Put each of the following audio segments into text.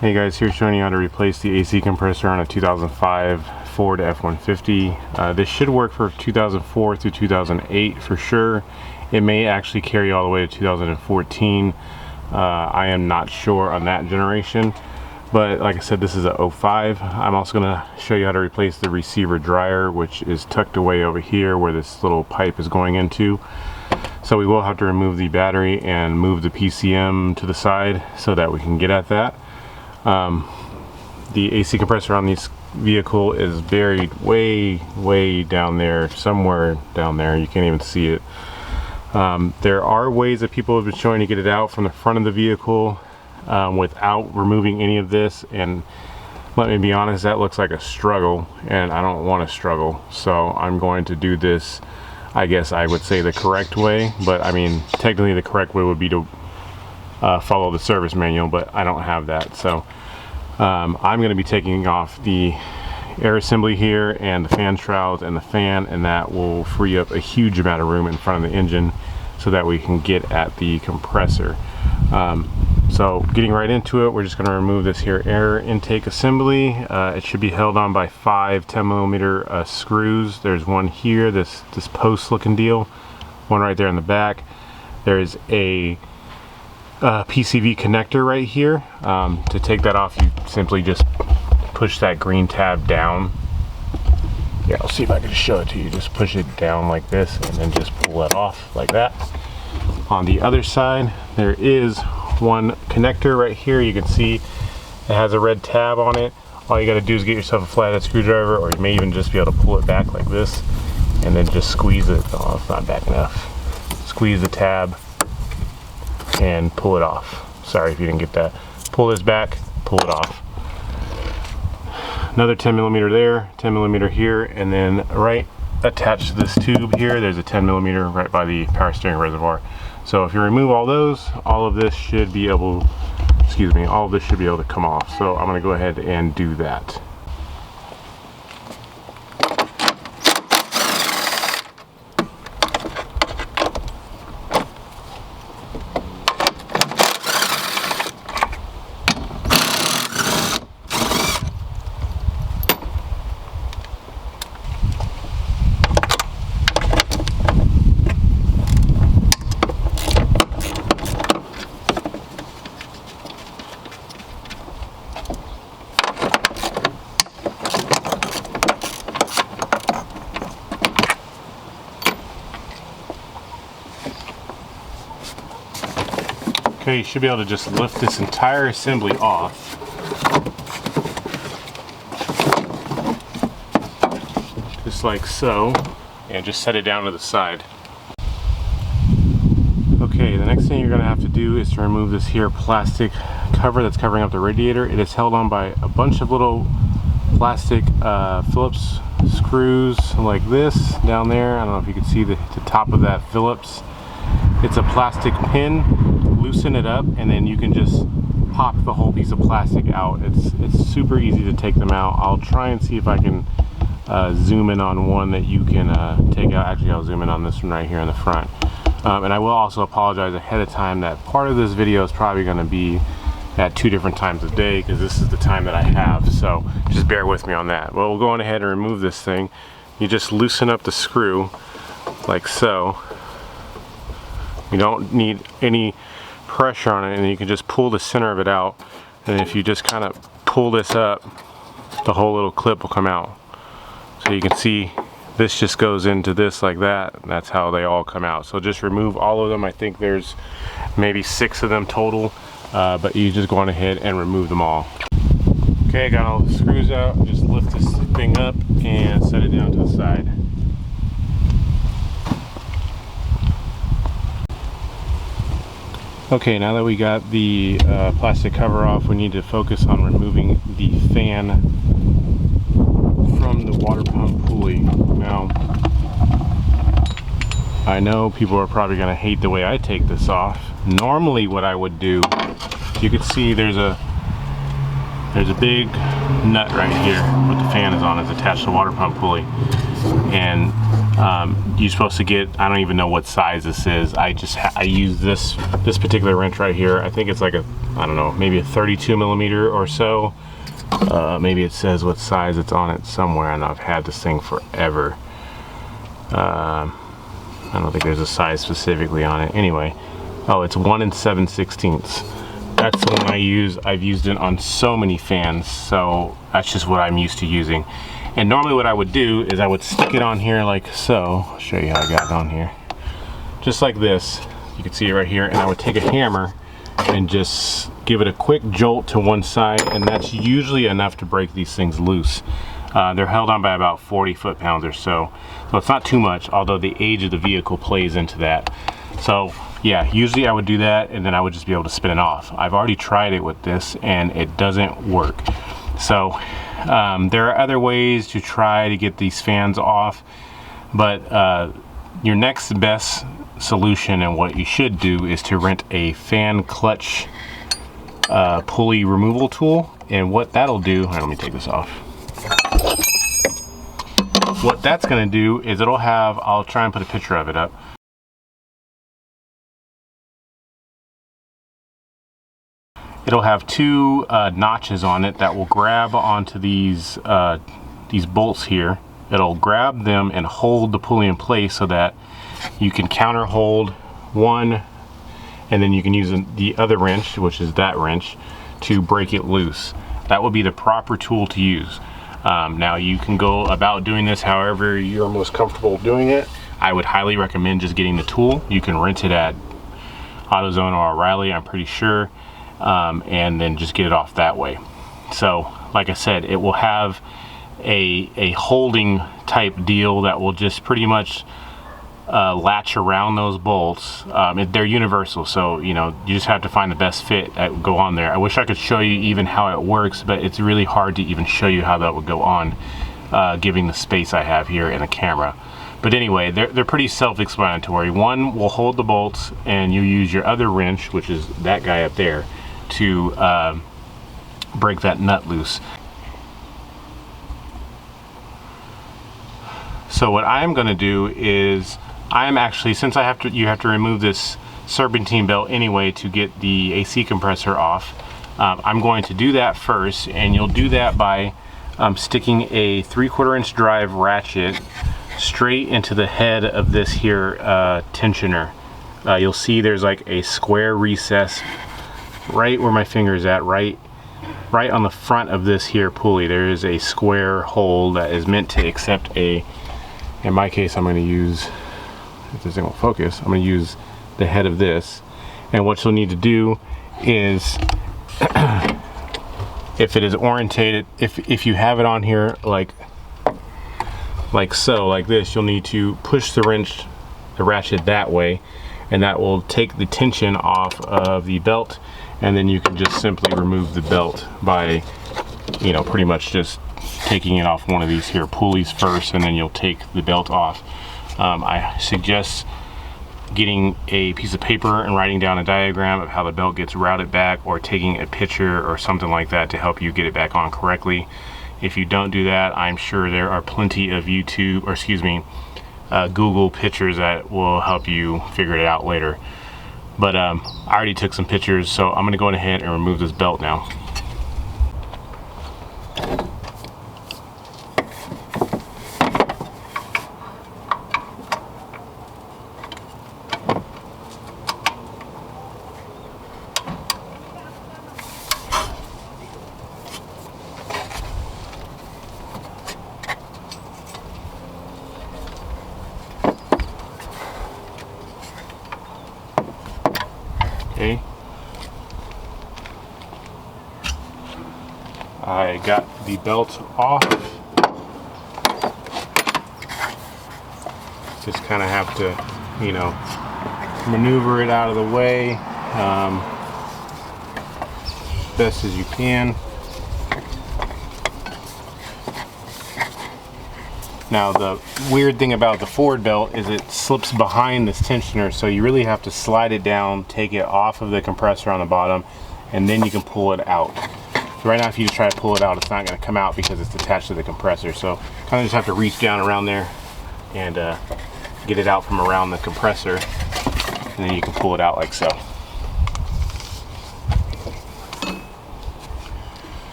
Hey guys, here showing you how to replace the AC compressor on a 2005 Ford F-150. This should work for 2004 through 2008 for sure. It may actually carry all the way to 2014. I am not sure on that generation, but like I said, this is a 05. I'm also going to show you how to replace the receiver dryer, which is tucked away over here where this little pipe is going into. So we will have to remove the battery and move the PCM to the side so that we can get at that. The AC compressor on this vehicle is buried way down there, somewhere down there. You can't even see it. There are ways that people have been showing to get it out from the front of the vehicle without removing any of this, and let me be honest, that looks like a struggle, and I don't want to struggle. So I'm going to do this, I guess I would say, the correct way, but I mean technically the correct way would be to follow the service manual, but I don't have that. So I'm going to be taking off the air assembly here and the fan shrouds and the fan, and that will free up a huge amount of room in front of the engine so that we can get at the compressor. So getting right into it, we're just going to remove this here air intake assembly. It should be held on by 5 10mm screws. There's one here, this post looking deal, one right there in the back. There's a PCV connector right here. To take that off, you simply just push that green tab down. Yeah, I'll see if I can show it to you. Just push it down like this and then just pull that off like that. On the other side, there is one connector right here. You can see it has a red tab on it. All you got to do is get yourself a flathead screwdriver, or you may even just be able to pull it back like this and then just squeeze it. Oh, it's not back enough. Squeeze the tab and pull it off. Sorry if you didn't get that. Pull this back, pull it off. Another 10mm there, 10mm here, and then right attached to this tube here, there's a 10mm right by the power steering reservoir. So if you remove all those, all of this should be able to come off. So I'm going to go ahead and do that. Okay, you should be able to just lift this entire assembly off. Just like so, and just set it down to the side. Okay, the next thing you're going to have to do is to remove this here plastic cover that's covering up the radiator. It is held on by a bunch of little plastic Phillips screws like this down there. I don't know if you can see the top of that Phillips. It's a plastic pin. Loosen it up and then you can just pop the whole piece of plastic out. It's super easy to take them out. I'll try and see if I can zoom in on one that you can take out. Actually, I'll zoom in on this one right here in the front. And I will also apologize ahead of time that part of this video is probably going to be at 2 different times a day because this is the time that I have, so just bear with me on that. Well, we'll go on ahead and remove this thing. You just loosen up the screw like so. You don't need any pressure on it, and you can just pull the center of it out, and if you just kind of pull this up, the whole little clip will come out. So you can see this just goes into this like that, and that's how they all come out. So just remove all of them. I think there's maybe 6 of them total, but you just go on ahead and remove them all. Okay, I got all the screws out. Just lift this thing up and set it down to the side. Okay, now that we got the plastic cover off, we need to focus on removing the fan from the water pump pulley. Now, I know people are probably going to hate the way I take this off. Normally what I would do, you can see there's a big nut right here where the fan is on. It's attached to the water pump pulley. And You're supposed to get, I don't even know what size this is. I use this particular wrench right here. I think it's like a, I don't know, maybe a 32 millimeter or so. Maybe it says what size it's on it somewhere. I know I've had this thing forever. I don't think there's a size specifically on it. Anyway, oh, it's 1 7/16. That's the one I use. I've used it on so many fans, so that's just what I'm used to using. And normally what I would do is I would stick it on here like so. I'll show you how I got it on here. Just like this. You can see it right here. And I would take a hammer and just give it a quick jolt to one side, and that's usually enough to break these things loose. They're held on by about 40 foot-pounds or so. So it's not too much, although the age of the vehicle plays into that. So yeah, usually I would do that, and then I would just be able to spin it off. I've already tried it with this, and it doesn't work. So there are other ways to try to get these fans off, but your next best solution and what you should do is to rent a fan clutch pulley removal tool. And what that'll do, let me take this off. What that's going to do is it'll have, I'll try and put a picture of it up. It'll have two notches on it that will grab onto these bolts here. It'll grab them and hold the pulley in place so that you can counter hold one, and then you can use the other wrench, which is that wrench, to break it loose. That would be the proper tool to use. Now you can go about doing this however you're most comfortable doing it. I would highly recommend just getting the tool. You can rent it at AutoZone or O'Reilly, I'm pretty sure. And then just get it off that way. So like I said, it will have a holding type deal that will just pretty much latch around those bolts. They're universal, so you know, you just have to find the best fit that would go on there. I wish I could show you even how it works, but it's really hard to even show you how that would go on, given the space I have here in the camera. But anyway, they're pretty self-explanatory. One will hold the bolts, and you use your other wrench, which is that guy up there, to break that nut loose. So what I'm going to do is, I'm actually, since you have to remove this serpentine belt anyway to get the AC compressor off, I'm going to do that first, and you'll do that by sticking a 3/4 inch drive ratchet straight into the head of this here tensioner. You'll see there's like a square recess right where my finger is at, right on the front of this here pulley. There is a square hole that is meant to accept a, in my case I'm going to use, if this thing won't focus, I'm going to use the head of this. And what you'll need to do is if it is orientated, if you have it on here like so, like this, you'll need to push the ratchet that way, and that will take the tension off of the belt, and then you can just simply remove the belt by, you know, pretty much just taking it off one of these here pulleys first, and then you'll take the belt off. I suggest getting a piece of paper and writing down a diagram of how the belt gets routed back, or taking a picture or something like that to help you get it back on correctly. If you don't do that, I'm sure there are plenty of Google pictures that will help you figure it out later. But I already took some pictures, so I'm going to go ahead and remove this belt now. Okay. I got the belt off. Just kind of have to, you know, maneuver it out of the way best as you can. Now the weird thing about the forward belt is it slips behind this tensioner, so you really have to slide it down, take it off of the compressor on the bottom, and then you can pull it out. So right now if you just try to pull it out, it's not going to come out because it's attached to the compressor, so kind of just have to reach down around there and get it out from around the compressor, and then you can pull it out like so.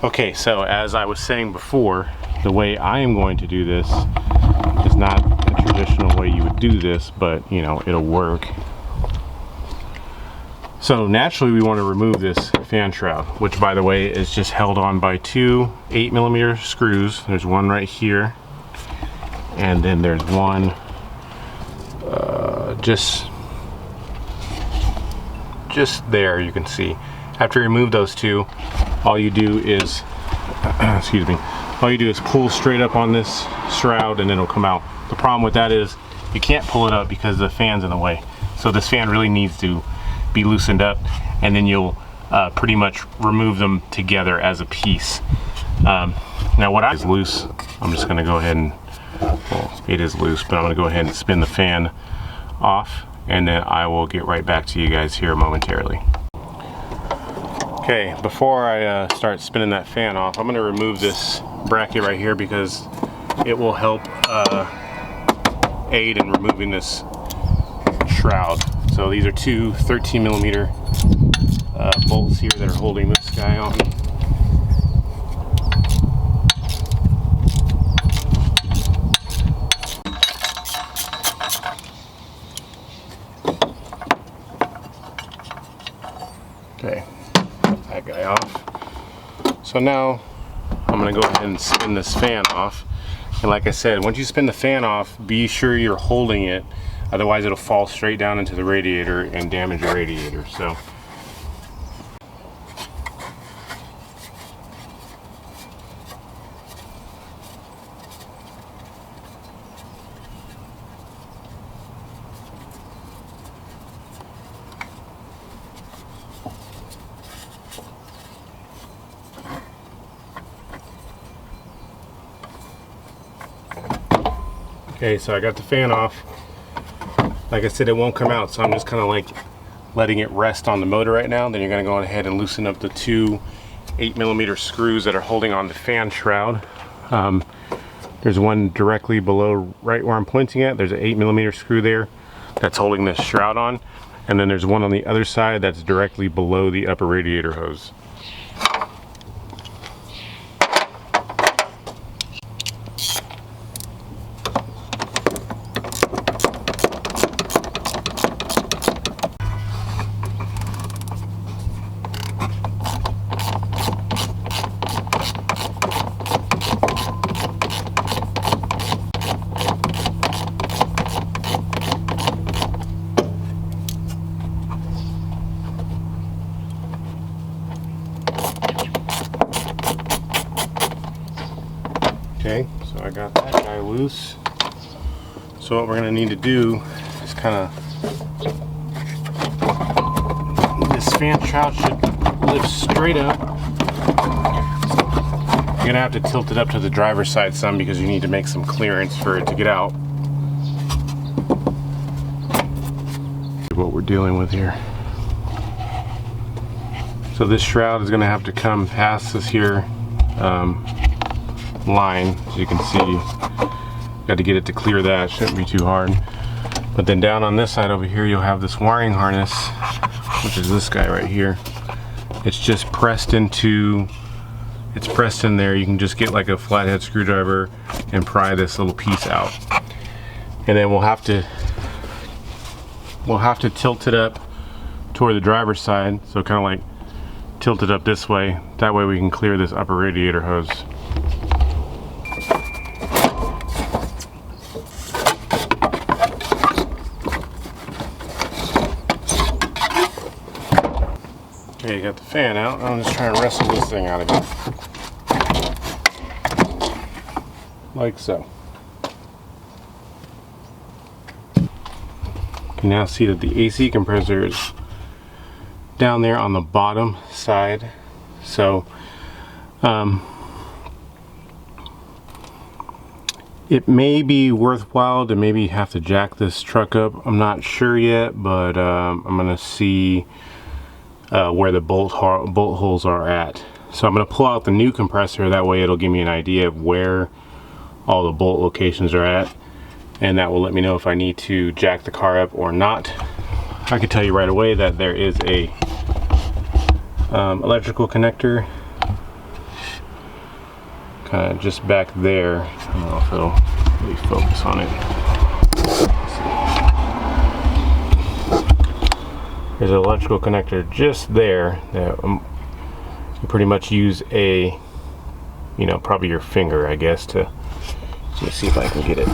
Okay, so as I was saying before, the way I am going to do this is not a traditional way you would do this, but you know, it'll work. So naturally we want to remove this fan shroud, which by the way is just held on by two 8mm screws. There's one right here, and then there's one just there, you can see. After you remove those two, all you do is excuse me, all you do is pull straight up on this shroud and it'll come out. The problem with that is you can't pull it up because the fan's in the way. So this fan really needs to be loosened up, and then you'll pretty much remove them together as a piece. Now what is loose, I'm just gonna go ahead and, well, it is loose, but I'm gonna go ahead and spin the fan off, and then I will get right back to you guys here momentarily. Okay, before I start spinning that fan off, I'm gonna remove this bracket right here because it will help aid in removing this shroud. So these are two 13mm bolts here that are holding this guy on. Okay, that guy off. So now I'm gonna go ahead and spin this fan off. And like I said, once you spin the fan off, be sure you're holding it. Otherwise it'll fall straight down into the radiator and damage the radiator. So okay, so I got the fan off. Like I said, it won't come out, so I'm just kind of like letting it rest on the motor right now. Then you're going to go ahead and loosen up the two 8mm screws that are holding on the fan shroud. There's one directly below right where I'm pointing at. There's an 8mm screw there that's holding this shroud on. And then there's one on the other side that's directly below the upper radiator hose. Okay, so I got that guy loose. So what we're going to need to do is kind of, this fan shroud should lift straight up. You're going to have to tilt it up to the driver's side some because you need to make some clearance for it to get out. What we're dealing with here. So this shroud is going to have to come past this here line, as you can see. Got to get it to clear that. Shouldn't be too hard. But then down on this side over here you'll have this wiring harness, which is this guy right here. It's just pressed into, it's pressed in there. You can just get like a flathead screwdriver and pry this little piece out. And then we'll have to tilt it up toward the driver's side, so kind of like tilt it up this way. That way we can clear this upper radiator hose. Okay, you got the fan out. I'm just trying to wrestle this thing out of it. Like so. You can now see that the AC compressor is down there on the bottom side. So it may be worthwhile to maybe have to jack this truck up. I'm not sure yet, but I'm gonna see where the bolt holes are at. So I'm going to pull out the new compressor. That way it'll give me an idea of where all the bolt locations are at, and that will let me know if I need to jack the car up or not. I can tell you right away that there is a electrical connector kind of just back there. I don't know if it'll really focus on it. There's an electrical connector just there that you pretty much use a, you know, probably your finger, I guess, to, let's see if I can get it.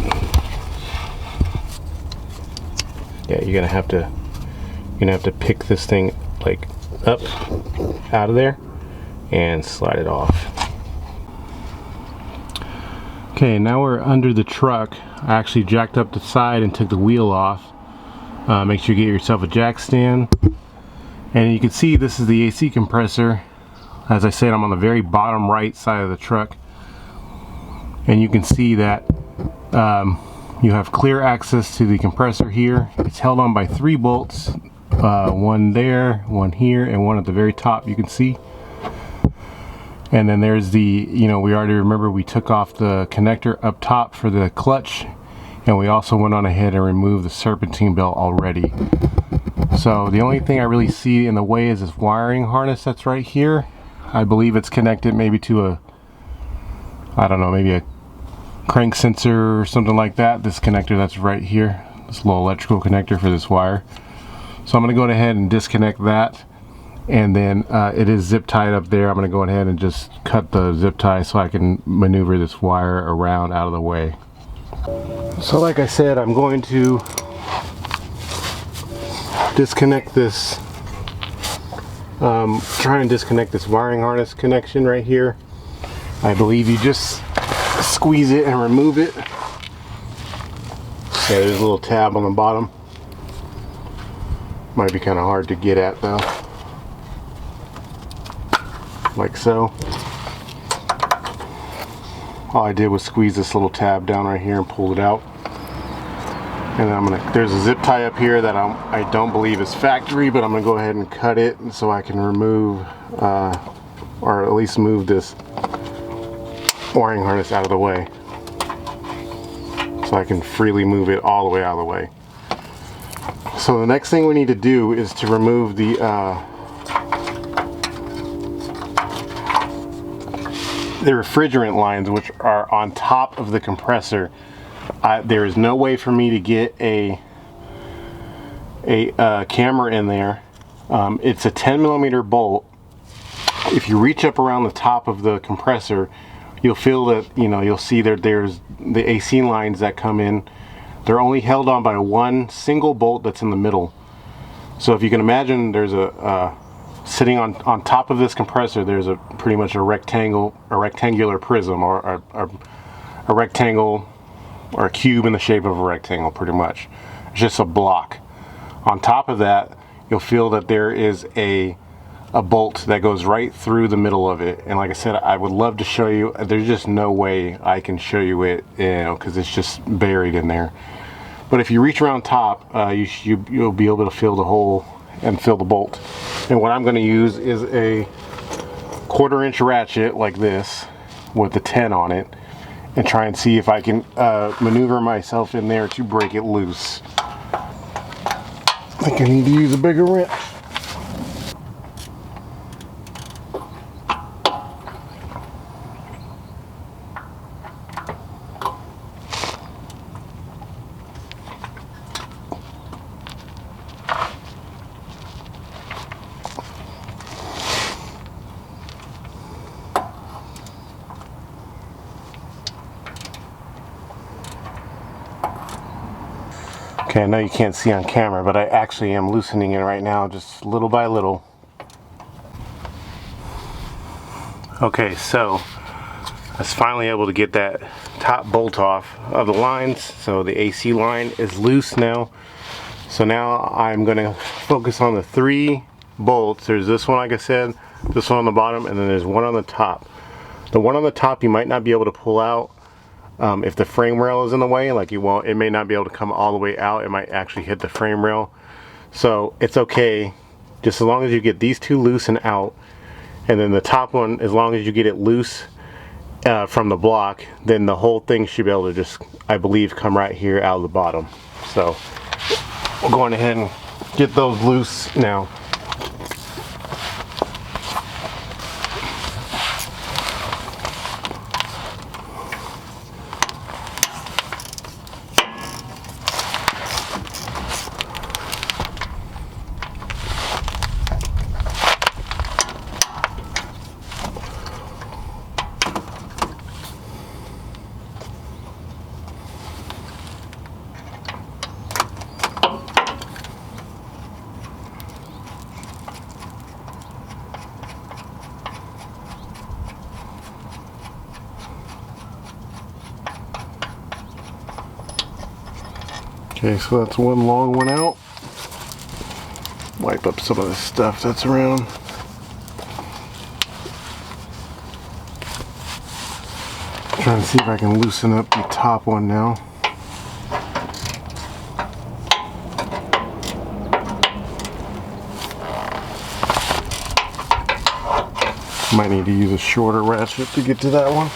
Yeah, you're gonna have to pick this thing like up out of there and slide it off. Okay, now we're under the truck. I actually jacked up the side and took the wheel off. Make sure you get yourself a jack stand. And you can see this is the AC compressor. As I said, I'm on the very bottom right side of the truck. And you can see that you have clear access to the compressor here. It's held on by 3 bolts. One there, one here, and one at the very top, you can see. And then there's the, you know, we already remember we took off the connector up top for the clutch. And we also went on ahead and removed the serpentine belt already. So the only thing I really see in the way is this wiring harness that's right here. I believe it's connected maybe to a, I don't know, maybe a crank sensor or something like that. This connector that's right here, this little electrical connector for this wire. So I'm going to go ahead and disconnect that. And then it is zip tied up there. I'm going to go ahead and just cut the zip tie so I can maneuver this wire around out of the way. So like I said, I'm going to disconnect this, try and disconnect this wiring harness connection right here. I believe you just squeeze it and remove it. Yeah, there's a little tab on the bottom. Might be kind of hard to get at though. Like so. All I did was squeeze this little tab down right here and pull it out. And then there's a zip tie up here that I don't believe is factory, but I'm gonna go ahead and cut it so I can remove, or at least move this wiring harness out of the way. So I can freely move it all the way out of the way. So the next thing we need to do is to remove the refrigerant lines, which are on top of the compressor. There is no way for me to get a camera in there. It's a 10mm bolt. If you reach up around the top of the compressor, you'll feel that, you know, you'll see that there's the AC lines that come in. They're only held on by one single bolt that's in the middle. So if you can imagine, there's a sitting on top of this compressor, there's a pretty much a rectangular prism, or a rectangle, or a cube in the shape of a rectangle, pretty much. It's just a block. On top of that, you'll feel that there is a bolt that goes right through the middle of it. And like I said, I would love to show you. There's just no way I can show you it, you know, because it's just buried in there. But if you reach around top, you'll be able to feel the hole and feel the bolt. And what I'm going to use is a 1/4-inch ratchet like this with the 10 on it, and try and see if I can maneuver myself in there to break it loose. I think I need to use a bigger wrench. Okay, I know you can't see on camera, but I actually am loosening it right now, just little by little. Okay, so I was finally able to get that top bolt off of the lines. So the AC line is loose now. So now I'm going to focus on the 3 bolts. There's this one, like I said, this one on the bottom, and then there's one on the top. The one on the top you might not be able to pull out. If the frame rail is in the way, like it may not be able to come all the way out. It might actually hit the frame rail. So it's okay, just as long as you get these 2 loose and out. And then the top one, as long as you get it loose from the block, then the whole thing should be able to just, I believe, come right here out of the bottom. So we're going ahead and get those loose now. Okay, so that's one long one out. Wipe up some of the stuff that's around. Trying to see if I can loosen up the top one now. Might need to use a shorter ratchet to get to that one.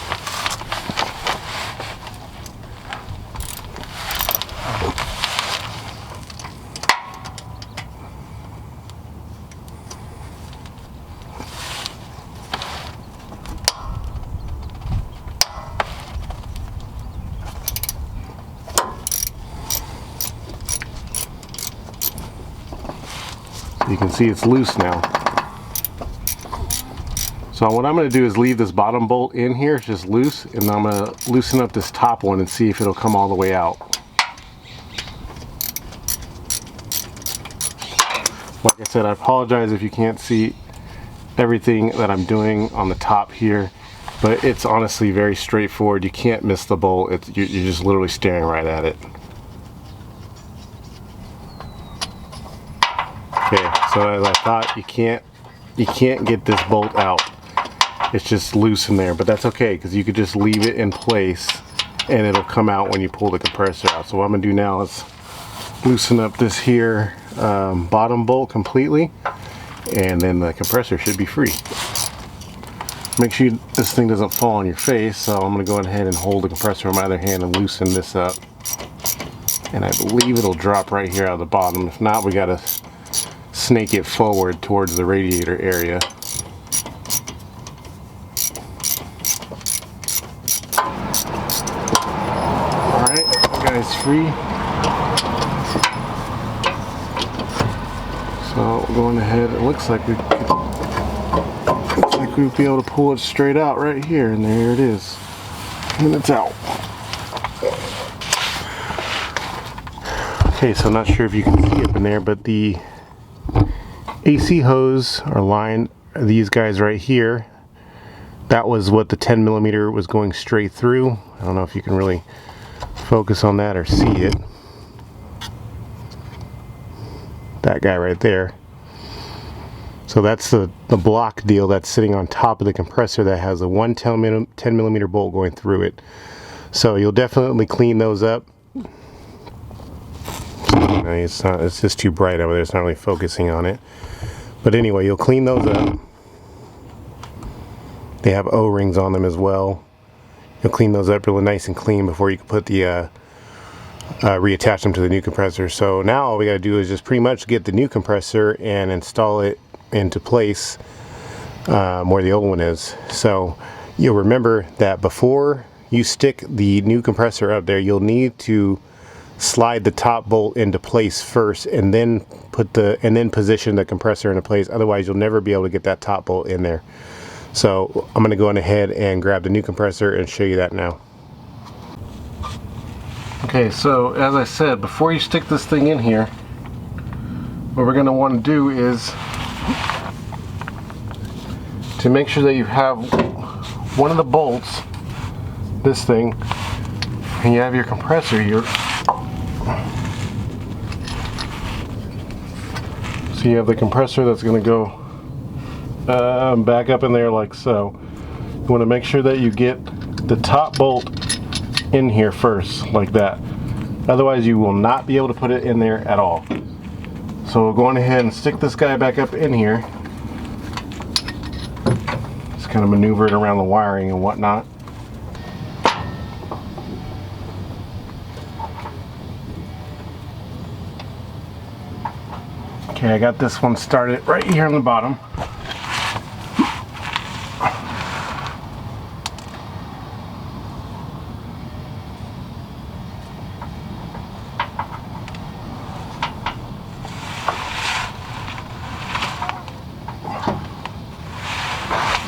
You can see it's loose now. So what I'm going to do is leave this bottom bolt in here just loose, and I'm going to loosen up this top one and see if it'll come all the way out. Like I said, I apologize if you can't see everything that I'm doing on the top here, but it's honestly very straightforward. You can't miss the bolt. You're just literally staring right at it. Okay, so as I thought, you can't get this bolt out. It's just loose in there, but that's okay because you could just leave it in place and it'll come out when you pull the compressor out. So what I'm gonna do now is loosen up this here bottom bolt completely, and then the compressor should be free. Make sure this thing doesn't fall on your face, so I'm gonna go ahead and hold the compressor in my other hand and loosen this up. And I believe it'll drop right here out of the bottom. If not, we gotta snake it forward towards the radiator area. Alright, guy's free. So going ahead, it looks like we'll be able to pull it straight out right here, and there it is. And it's out. Okay, so I'm not sure if you can see up in there, but the AC hose or line, these guys right here, that was what the 10mm was going straight through. I don't know if you can really focus on that or see it. That guy right there. So that's the block deal that's sitting on top of the compressor that has a 10mm bolt going through it. So you'll definitely clean those up. It's just too bright over there, it's not really focusing on it. But anyway, you'll clean those up. They have O-rings on them as well. You'll clean those up really nice and clean before you can put the reattach them to the new compressor. So now all we got to do is just pretty much get the new compressor and install it into place where the old one is. So you'll remember that before you stick the new compressor up there, you'll need to slide the top bolt into place first, and then position the compressor into place. Otherwise, you'll never be able to get that top bolt in there. So I'm going to go on ahead and grab the new compressor and show you that now. Okay, so as I said, before you stick this thing in here, what we're going to want to do is to make sure that you have one of the bolts, this thing, and you have your compressor here. So you have the compressor that's going to go back up in there like so. You want to make sure that you get the top bolt in here first, like that. Otherwise you will not be able to put it in there at all. So we'll go on ahead and stick this guy back up in here. Just kind of maneuver it around the wiring and whatnot. Okay, I got this one started right here on the bottom.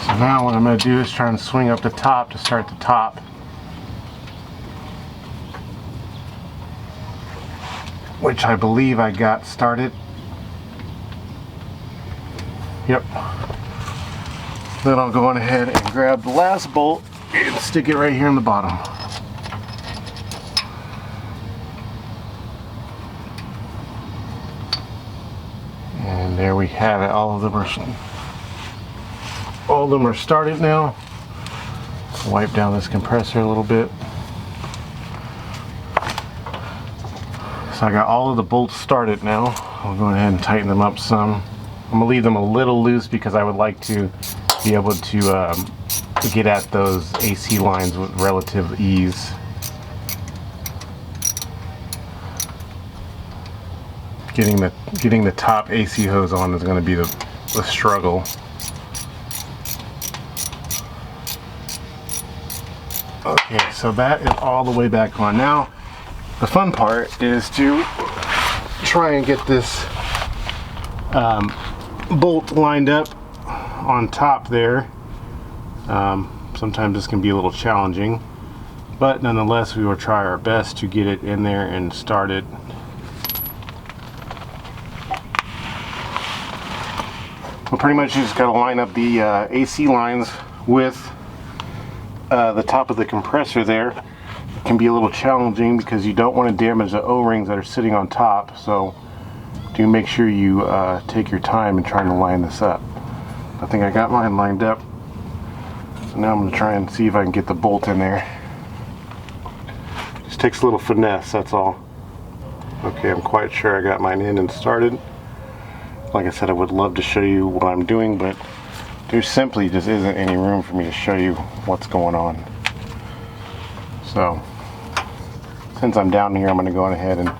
So now what I'm going to do is try and swing up the top to start the top. Which I believe I got started. Yep. Then I'll go on ahead and grab the last bolt and stick it right here in the bottom. And there we have it. All of them are started now. Wipe down this compressor a little bit. So I got all of the bolts started now. I'll go ahead and tighten them up some. I'm gonna leave them a little loose because I would like to be able to get at those AC lines with relative ease. Getting the top AC hose on is going to be the struggle. Okay, so that is all the way back on. Now, the fun part is to try and get this bolt lined up on top there. Sometimes this can be a little challenging, but nonetheless we will try our best to get it in there and start it. Well, pretty much you just got to line up the AC lines with the top of the compressor there. It can be a little challenging because you don't want to damage the O-rings that are sitting on top, so do make sure you take your time in trying to line this up. I think I got mine lined up, so now I'm going to try and see if I can get the bolt in there. Just takes a little finesse, that's all. Okay, I'm quite sure I got mine in and started. Like I said, I would love to show you what I'm doing, but there simply just isn't any room for me to show you what's going on. So, since I'm down here, I'm going to go on ahead and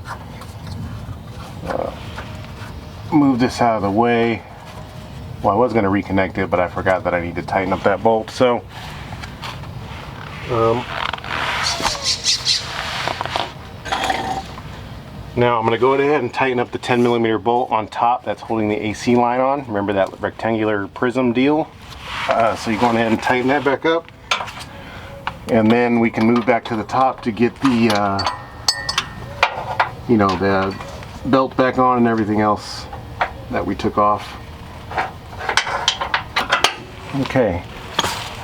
move this out of the way. Well, I was going to reconnect it, but I forgot that I need to tighten up that bolt. So, now I'm going to go ahead and tighten up the 10mm bolt on top that's holding the AC line on. Remember that rectangular prism deal? So you go ahead and tighten that back up. And then we can move back to the top to get the, the belt back on and everything else that we took off. Okay,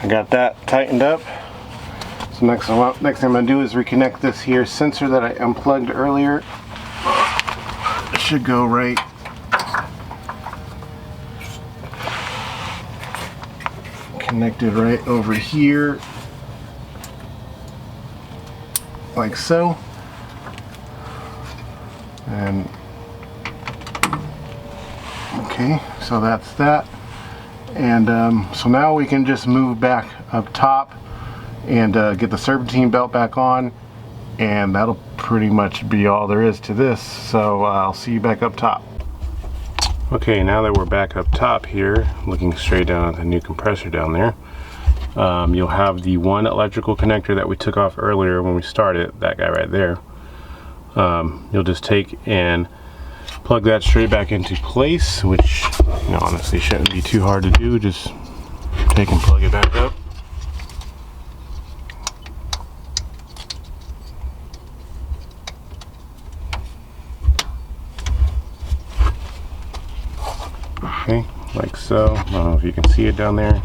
I got that tightened up. So next thing I'm going to do is reconnect this here sensor that I unplugged earlier. It should go right connected right over here, like so. And okay, so that's that. And so now we can just move back up top and get the serpentine belt back on, and that'll pretty much be all there is to this. So I'll see you back up top. Okay, now that we're back up top here, looking straight down at the new compressor down there, you'll have the one electrical connector that we took off earlier when we started, that guy right there. You'll just take and plug that straight back into place, which honestly shouldn't be too hard to do. Just take and plug it back up. Okay, like so. I don't know if you can see it down there,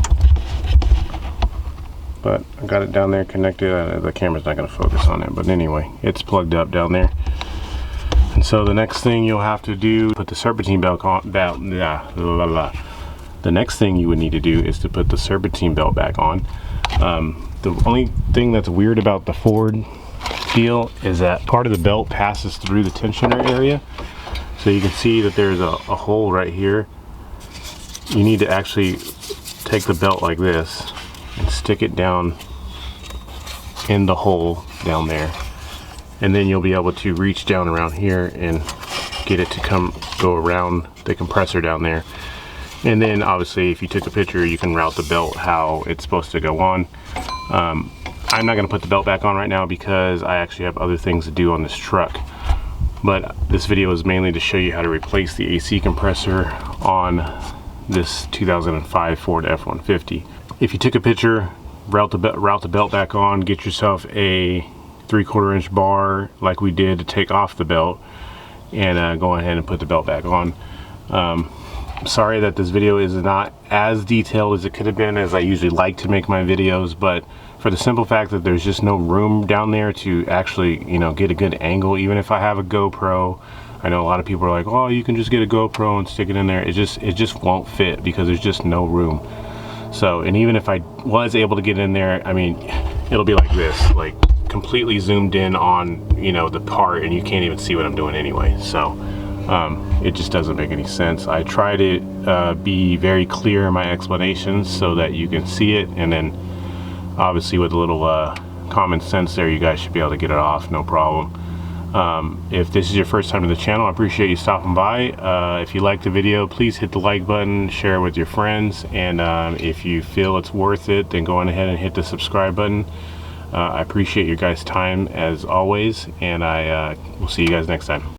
but I got it down there connected. The camera's not going to focus on it, but anyway, it's plugged up down there. And so the next thing you'll have to do, put the serpentine belt on. The next thing you would need to do is to put the serpentine belt back on. The only thing that's weird about the Ford deal is that part of the belt passes through the tensioner area. So you can see that there's a hole right here. You need to actually take the belt like this and stick it down in the hole down there, and then you'll be able to reach down around here and get it to come go around the compressor down there. And then obviously if you took a picture, you can route the belt how it's supposed to go on. I'm not gonna put the belt back on right now because I actually have other things to do on this truck. But this video is mainly to show you how to replace the AC compressor on this 2005 Ford F-150. If you took a picture, route the belt back on, get yourself a 3/4 inch bar like we did to take off the belt, and go ahead and put the belt back on. Sorry that this video is not as detailed as it could have been, as I usually like to make my videos, but for the simple fact that there's just no room down there to actually, you know, get a good angle. Even if I have a GoPro, I know a lot of people are like, oh, you can just get a GoPro and stick it in there. It just won't fit because there's just no room. So, and even if I was able to get in there, I mean, it'll be like this, like completely zoomed in on, you know, the part, and you can't even see what I'm doing anyway. So it just doesn't make any sense. I try to be very clear in my explanations so that you can see it, and then obviously with a little common sense there, you guys should be able to get it off, no problem. If this is your first time to the channel, I appreciate you stopping by. If you like the video, please hit the like button, share it with your friends, and if you feel it's worth it, then go on ahead and hit the subscribe button. I appreciate your guys' time as always, and I will see you guys next time.